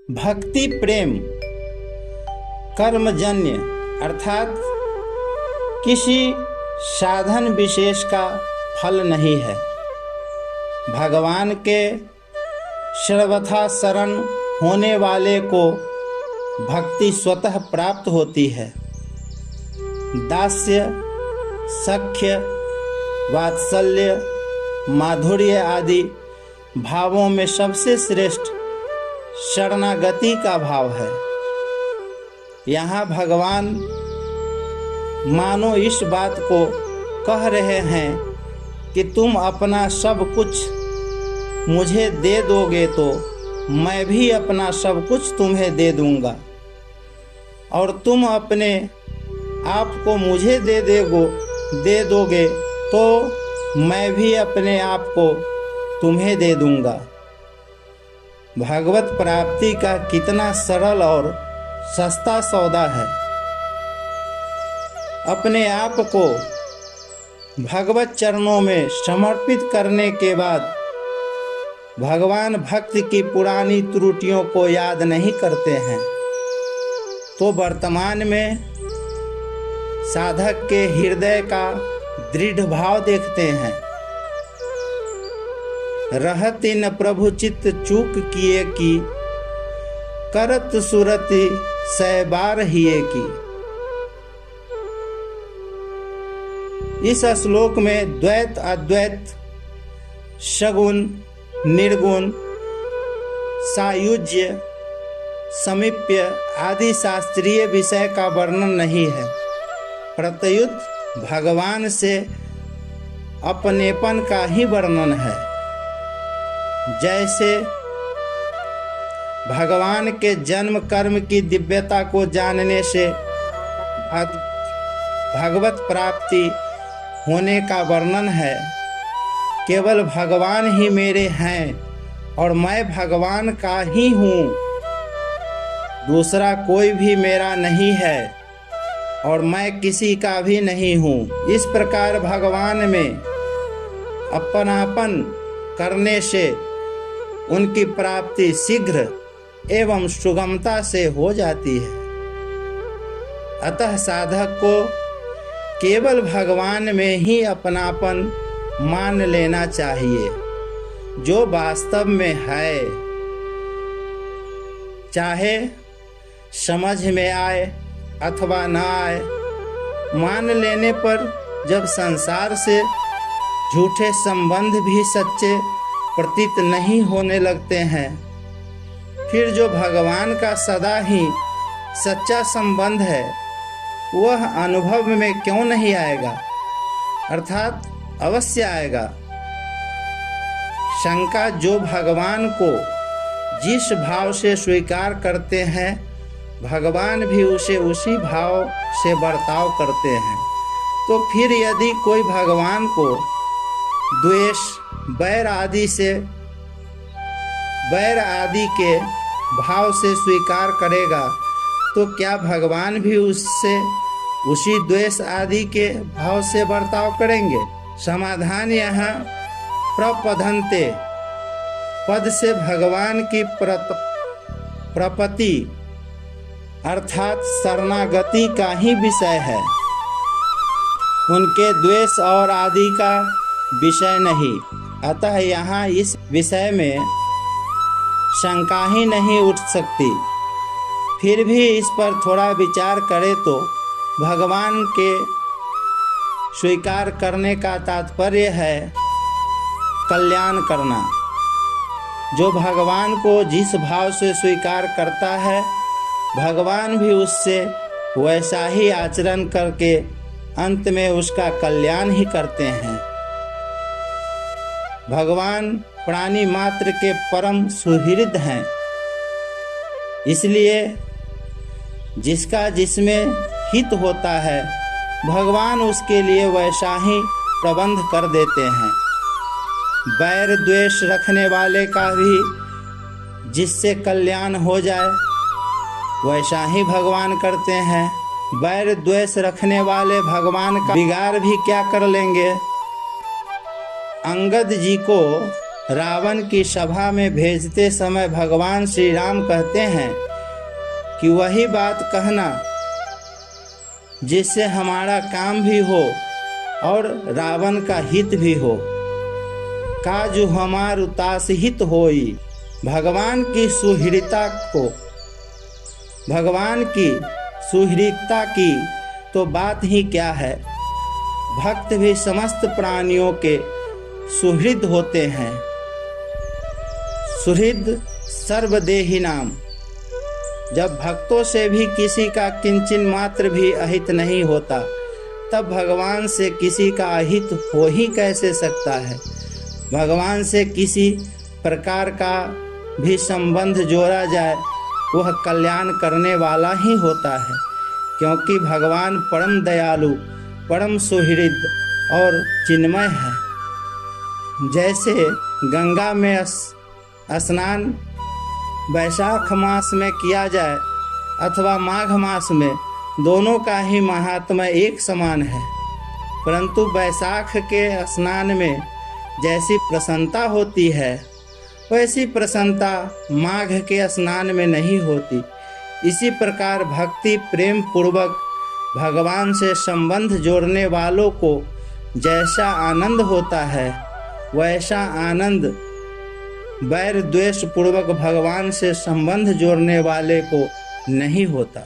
भक्ति प्रेम कर्मजन्य अर्थात किसी साधन विशेष का फल नहीं है। भगवान के सर्वथा शरण होने वाले को भक्ति स्वतः प्राप्त होती है। दास्य, सख्य, वात्सल्य, माधुर्य आदि भावों में सबसे श्रेष्ठ शरणागति का भाव है। यहाँ भगवान मानो इस बात को कह रहे हैं कि तुम अपना सब कुछ मुझे दे दोगे तो मैं भी अपना सब कुछ तुम्हें दे दूंगा, और तुम अपने आप को मुझे दे दोगे तो मैं भी अपने आप को तुम्हें दे दूंगा। भगवत प्राप्ति का कितना सरल और सस्ता सौदा है। अपने आप को भगवत चरणों में समर्पित करने के बाद भगवान भक्त की पुरानी त्रुटियों को याद नहीं करते हैं तो वर्तमान में साधक के हृदय का दृढ़ भाव देखते हैं। रहति न प्रभु चित्त चूक किए की, करत सुरति सै बार हिए की। इस श्लोक में द्वैत अद्वैत, सगुण निर्गुण, सायुज्य, समीप्य आदि शास्त्रीय विषय का वर्णन नहीं है, प्रत्युत भगवान से अपनेपन का ही वर्णन है। जैसे भगवान के जन्म कर्म की दिव्यता को जानने से भगवत प्राप्ति होने का वर्णन है। केवल भगवान ही मेरे हैं और मैं भगवान का ही हूँ, दूसरा कोई भी मेरा नहीं है और मैं किसी का भी नहीं हूँ। इस प्रकार भगवान में अपनापन करने से उनकी प्राप्ति शीघ्र एवं सुगमता से हो जाती है। अतः साधक को केवल भगवान में ही अपनापन मान लेना चाहिए, जो वास्तव में है। चाहे समझ में आए अथवा न आए, मान लेने पर जब संसार से झूठे संबंध भी सच्चे प्रतीत नहीं होने लगते हैं, फिर जो भगवान का सदा ही सच्चा संबंध है वह अनुभव में क्यों नहीं आएगा, अर्थात अवश्य आएगा। शंका जो भगवान को जिस भाव से स्वीकार करते हैं, भगवान भी उसे उसी भाव से बर्ताव करते हैं। तो फिर यदि कोई भगवान को द्वेष, बैर आदि के भाव से स्वीकार करेगा तो क्या भगवान भी उससे उसी द्वेष आदि के भाव से बर्ताव करेंगे? समाधान यहाँ प्रपदन्ते पद से भगवान की प्रपत्ति अर्थात शरणागति का ही विषय है, उनके द्वेष और आदि का विषय नहीं। अतः यहाँ इस विषय में शंका ही नहीं उठ सकती। फिर भी इस पर थोड़ा विचार करें तो भगवान के स्वीकार करने का तात्पर्य है कल्याण करना। जो भगवान को जिस भाव से स्वीकार करता है, भगवान भी उससे वैसा ही आचरण करके अंत में उसका कल्याण ही करते हैं। भगवान प्राणी मात्र के परम सुहृद हैं, इसलिए जिसका जिसमें हित होता है भगवान उसके लिए वैसा ही प्रबंध कर देते हैं। बैर द्वेष रखने वाले का भी जिससे कल्याण हो जाए वैसा ही भगवान करते हैं। बैर द्वेष रखने वाले भगवान का बिगाड़ भी क्या कर लेंगे। अंगद जी को रावण की सभा में भेजते समय भगवान श्री राम कहते हैं कि वही बात कहना जिससे हमारा काम भी हो और रावण का हित भी हो। काजु हमार उतास हित होई। भगवान की सुहृदता की तो बात ही क्या है। भक्त भी समस्त प्राणियों के सुहृद होते हैं। सुहृद सर्वदेही नाम। जब भक्तों से भी किसी का किंचन मात्र भी अहित नहीं होता, तब भगवान से किसी का अहित हो ही कैसे सकता है। भगवान से किसी प्रकार का भी संबंध जोड़ा जाए, वह कल्याण करने वाला ही होता है, क्योंकि भगवान परम दयालु, परम सुहृद और चिन्मय है। जैसे गंगा में स्नान वैशाख मास में किया जाए अथवा माघ मास में, दोनों का ही महात्म्य एक समान है, परंतु वैशाख के स्नान में जैसी प्रसन्नता होती है, वैसी प्रसन्नता माघ के स्नान में नहीं होती। इसी प्रकार भक्ति प्रेम पूर्वक भगवान से संबंध जोड़ने वालों को जैसा आनंद होता है, वैसा आनंद वैर द्वेष पूर्वक भगवान से संबंध जोड़ने वाले को नहीं होता।